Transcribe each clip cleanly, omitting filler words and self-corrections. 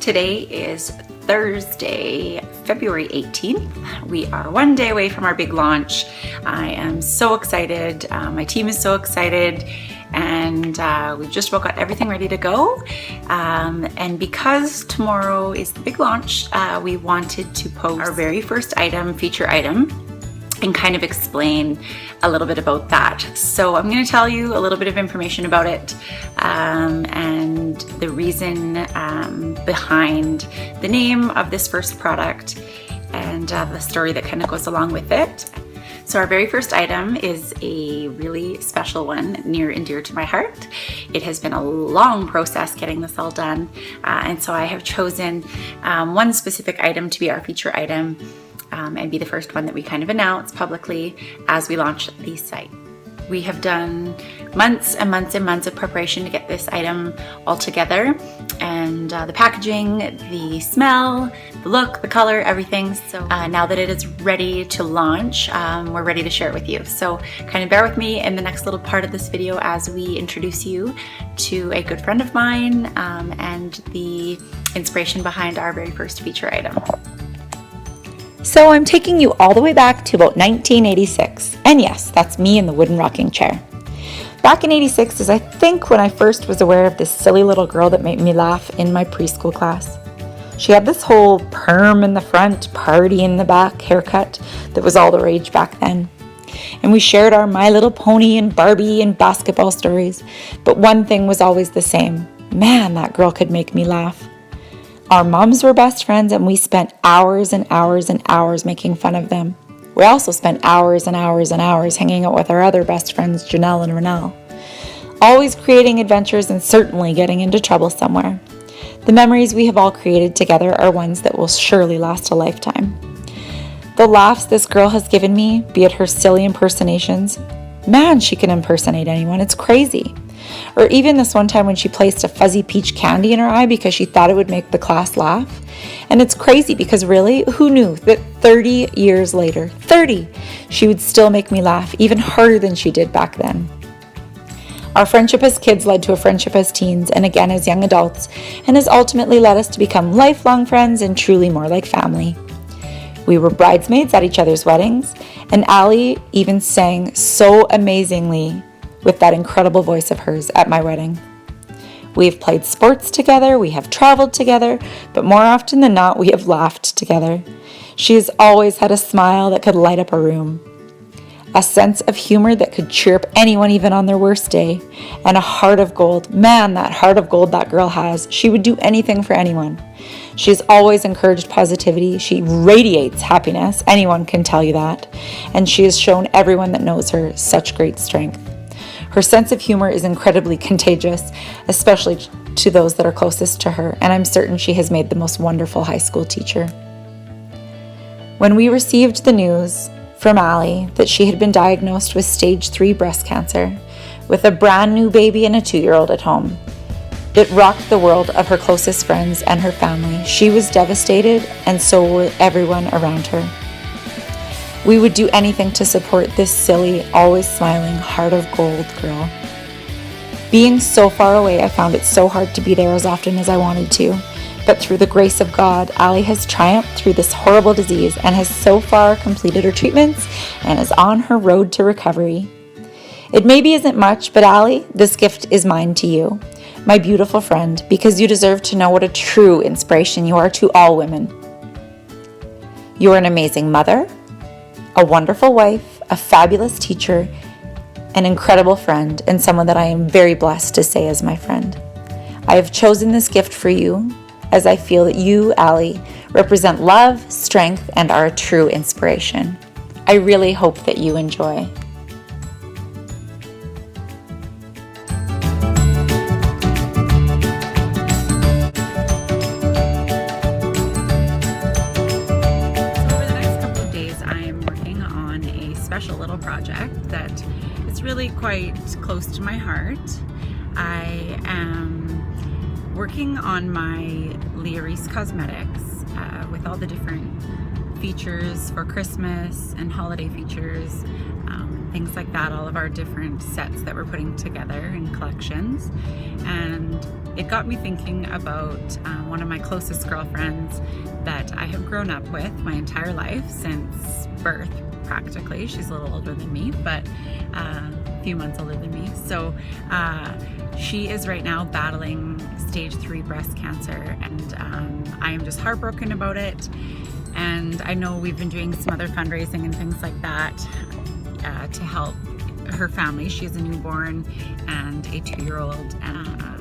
Today is Thursday, February 18th. We are one day away from our big launch. I am so excited. My team is so excited, and we've just about got everything ready to go. And because tomorrow is the big launch, we wanted to post our very first item, feature item, and kind of explain a little bit about that. So I'm going to tell you a little bit of information about it, and the reason behind the name of this first product, and the story that kind of goes along with it. So our very first item is a really special one, near and dear to my heart. It has been a long process getting this all done, and so I have chosen one specific item to be our feature item, and be the first one that we kind of announce publicly as we launch the site. We have done months and months and months of preparation to get this item all together, and the packaging, the smell, the look, the color, everything. So now that it is ready to launch, we're ready to share it with you. So kind of bear with me in the next little part of this video as we introduce you to a good friend of mine, and the inspiration behind our very first feature item. So I'm taking you all the way back to about 1986. And yes, that's me in the wooden rocking chair. Back in 86 is I think when I first was aware of this silly little girl that made me laugh in my preschool class. She had this whole perm in the front, party in the back haircut that was all the rage back then. And we shared our My Little Pony and Barbie and basketball stories. But one thing was always the same. Man, that girl could make me laugh. Our moms were best friends, and we spent hours and hours and hours making fun of them. We also spent hours and hours and hours hanging out with our other best friends, Janelle and Renelle. Always creating adventures and certainly getting into trouble somewhere. The memories we have all created together are ones that will surely last a lifetime. The laughs this girl has given me, be it her silly impersonations, man, she can impersonate anyone, it's crazy. Or even this one time when she placed a fuzzy peach candy in her eye because she thought it would make the class laugh. And it's crazy because really, who knew that 30 years later, 30, she would still make me laugh even harder than she did back then. Our friendship as kids led to a friendship as teens and again as young adults, and has ultimately led us to become lifelong friends and truly more like family. We were bridesmaids at each other's weddings, and Allie even sang so amazingly with that incredible voice of hers at my wedding. We have played sports together, we have traveled together, but more often than not, we have laughed together. She has always had a smile that could light up a room, a sense of humor that could cheer up anyone even on their worst day, and a heart of gold. Man, that heart of gold that girl has. She would do anything for anyone. She has always encouraged positivity. She radiates happiness. Anyone can tell you that. And she has shown everyone that knows her such great strength. Her sense of humor is incredibly contagious, especially to those that are closest to her, and I'm certain she has made the most wonderful high school teacher. When we received the news from Allie that she had been diagnosed with stage 3 breast cancer, with a brand new baby and a 2-year-old at home, it rocked the world of her closest friends and her family. She was devastated, and so were everyone around her. We would do anything to support this silly, always smiling, heart of gold girl. Being so far away, I found it so hard to be there as often as I wanted to. But through the grace of God, Allie has triumphed through this horrible disease and has so far completed her treatments and is on her road to recovery. It maybe isn't much, but Allie, this gift is mine to you, my beautiful friend, because you deserve to know what a true inspiration you are to all women. You are an amazing mother, a wonderful wife, a fabulous teacher, an incredible friend, and someone that I am very blessed to say is my friend. I have chosen this gift for you as I feel that you, Allie, represent love, strength, and are a true inspiration. I really hope that you enjoy. Special little project that is really quite close to my heart. I am working on my Leah Reese Cosmetics with all the different features for Christmas and holiday features, things like that, all of our different sets that we're putting together in collections. And it got me thinking about one of my closest girlfriends that I have grown up with my entire life since birth, practically. She's a little older than me, but a few months older than me. So she is right now battling stage 3 breast cancer, and I am just heartbroken about it. And I know we've been doing some other fundraising and things like that to help her family. She has a newborn and a 2-year-old.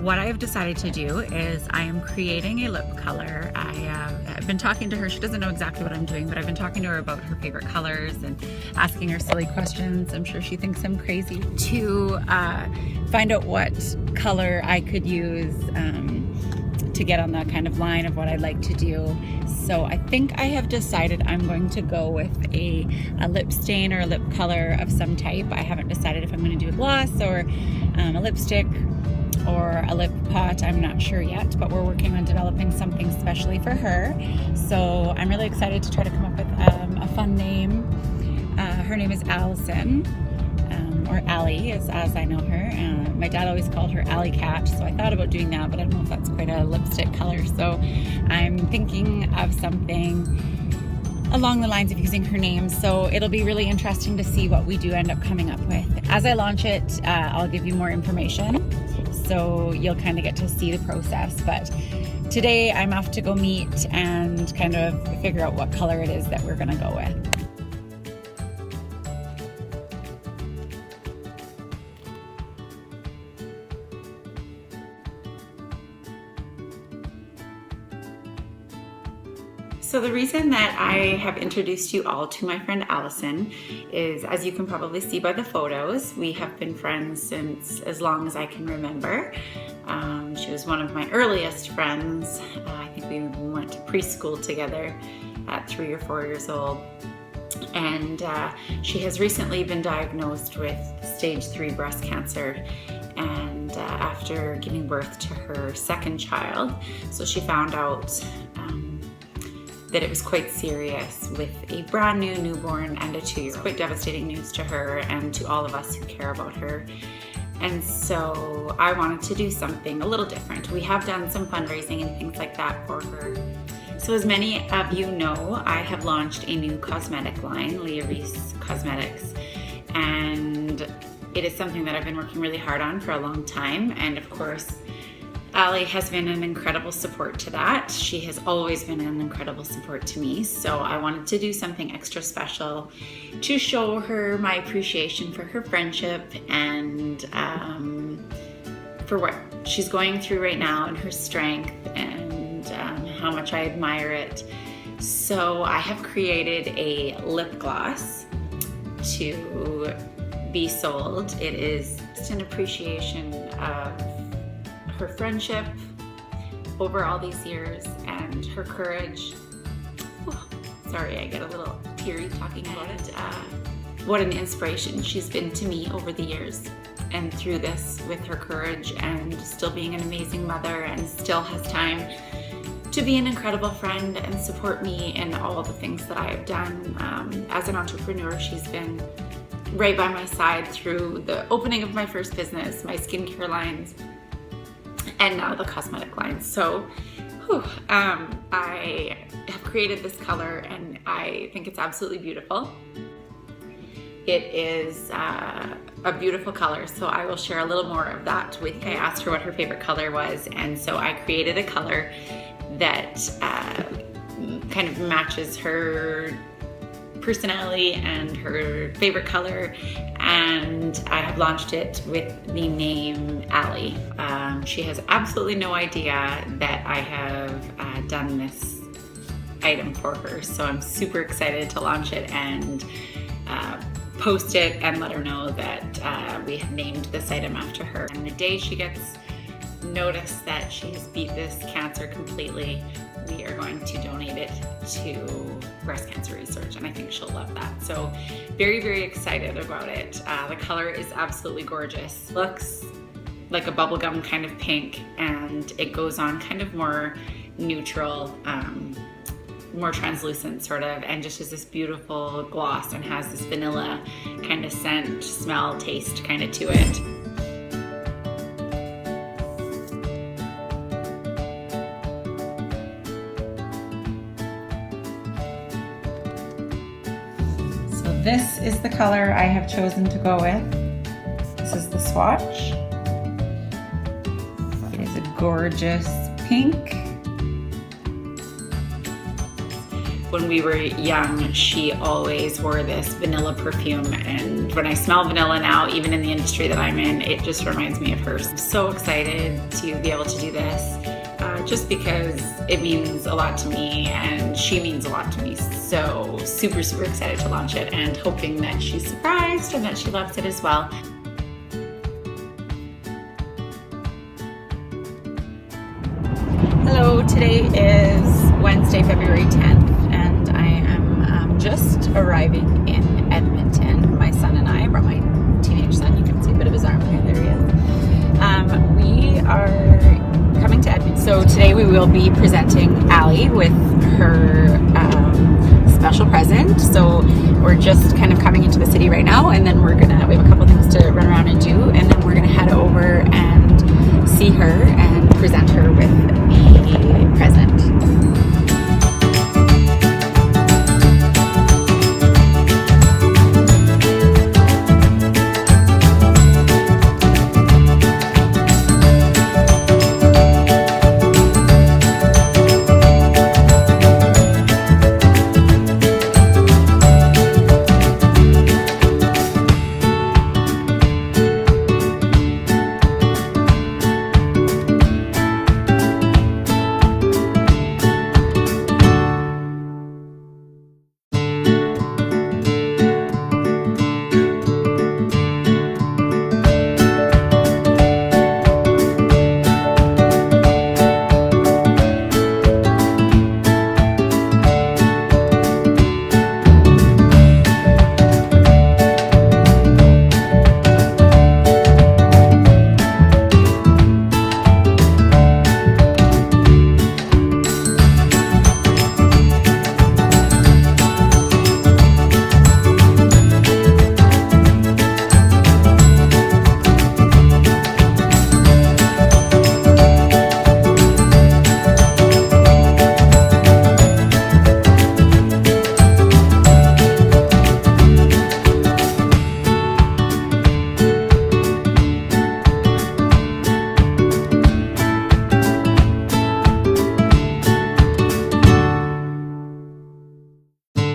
What I have decided to do is I am creating a lip color. I've been talking to her. She doesn't know exactly what I'm doing, but I've been talking to her about her favorite colors and asking her silly questions. I'm sure she thinks I'm crazy, to find out what color I could use to get on that kind of line of what I'd like to do. So I think I have decided I'm going to go with a lip stain or a lip color of some type. I haven't decided if I'm going to do a gloss or a lipstick or a lip pot. I'm not sure yet, but we're working on developing something specially for her. So I'm really excited to try to come up with a fun name. Her name is Allison, or Allie, as I know her. My dad always called her Alley Cat, so I thought about doing that, but I don't know if that's quite a lipstick color. So I'm thinking of something along the lines of using her name. So it'll be really interesting to see what we do end up coming up with. As I launch it, I'll give you more information, so you'll kind of get to see the process. But today I'm off to go meet and kind of figure out what color it is that we're gonna go with. So the reason that I have introduced you all to my friend Allison is, as you can probably see by the photos, we have been friends since as long as I can remember. She was one of my earliest friends. I think we went to preschool together at 3 or 4 years old. And she has recently been diagnosed with stage 3 breast cancer, and after giving birth to her second child. So she found out that it was quite serious with a brand new newborn and a 2-year-old. Quite devastating news to her and to all of us who care about her. And so I wanted to do something a little different. We have done some fundraising and things like that for her. So as many of you know, I have launched a new cosmetic line, Leah Reese Cosmetics, and it is something that I've been working really hard on for a long time. And of course, Allie has been an incredible support to that. She has always been an incredible support to me. So I wanted to do something extra special to show her my appreciation for her friendship and for what she's going through right now and her strength, and how much I admire it. So I have created a lip gloss to be sold. It is just an appreciation of her friendship over all these years and her courage. Oh, sorry, I get a little teary talking about it. What an inspiration she's been to me over the years, and through this, with her courage and still being an amazing mother, and still has time to be an incredible friend and support me in all of the things that I have done. As an entrepreneur, she's been right by my side through the opening of my first business, my skincare lines, and now the cosmetic lines. So I have created this color and I think it's absolutely beautiful. It is a beautiful color, so I will share a little more of that with you. I asked her what her favorite color was, and so I created a color that kind of matches her personality and her favorite color, and I have launched it with the name Allie. She has absolutely no idea that I have done this item for her, so I'm super excited to launch it and post it and let her know that we have named this item after her. And the day she gets notice that she has beat this cancer completely, we are going to donate it to breast cancer research, and I think she'll love that. So very, very excited about it. The color is absolutely gorgeous. Looks like a bubblegum kind of pink, and it goes on kind of more neutral, more translucent sort of, and just has this beautiful gloss and has this vanilla kind of scent, smell, taste kind of to it. this is the color I have chosen to go with. This is the swatch. It is a gorgeous pink. When we were young, she always wore this vanilla perfume, and when I smell vanilla now, even in the industry that I'm in, it just reminds me of her. I'm so excited to be able to do this, just because it means a lot to me and she means a lot to me. So super excited to launch it and hoping that she's surprised and that she loves it as well. Hello, today is Wednesday, February 10th, and I am just arriving in Edmonton. My son and I brought my teenage son. You can see a bit of his arm there. There he is. We are coming to Edmonton. So today we will be presenting Allie with her special present. So we're just kind of coming into the city right now, and then we have a couple things to run around and do, and then we're gonna head over and see her and present her with the present.